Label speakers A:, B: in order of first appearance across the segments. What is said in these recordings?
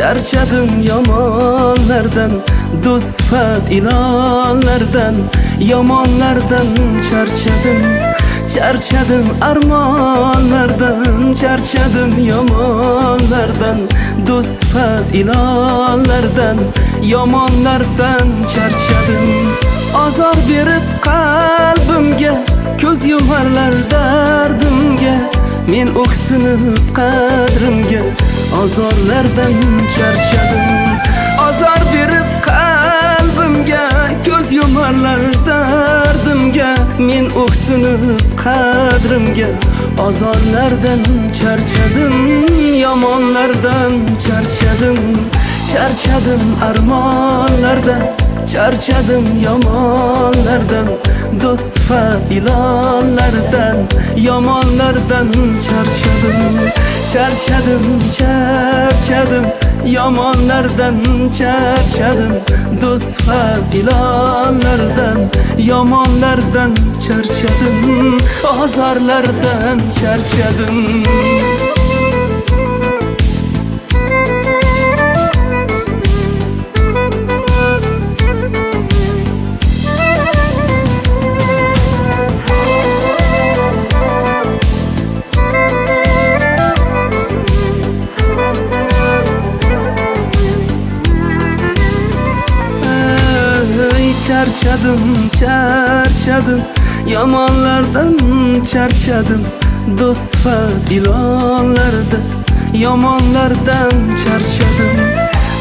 A: charchadim yomonlardan, do'st sifat ilonlardan, yomonlardan charchadim. Charchadim armonlardan, charchadim yomonlardan, do'st sifat ilonlardan, yomonlardan charchadim. Azor berib qalbimga, ko'z yumarlar dardimga, men o'ksinib qadrimga, azorlardan charchadim. Azor berib qalbimga, ko'z yumarlar dardimga, men o'ksinib qadrimga, azorlardan charchadim. Yomonlardan charchadim, charchadim armonlardan, charchadim yomonlardan, do'st sifat ilonlardan, yomonlardan charchadim. Charchadim, charchadim, yomonlardan charchadim, do'st sifat ilonlardan, yomonlardan charchadim, azorlardan charchadim. Charchadim, charchadim, yomonlardan charchadim, do'st sifat ilonlardan, yomonlardan charchadim.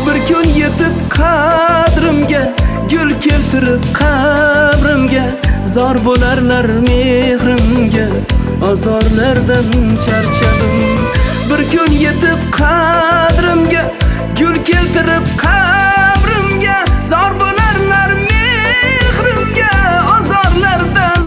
A: Bir kun yetib qadrimga, gul keltirib qabrimga, zor bo'larlar mehrimga, azorlardan charchadim. Bir kun yetib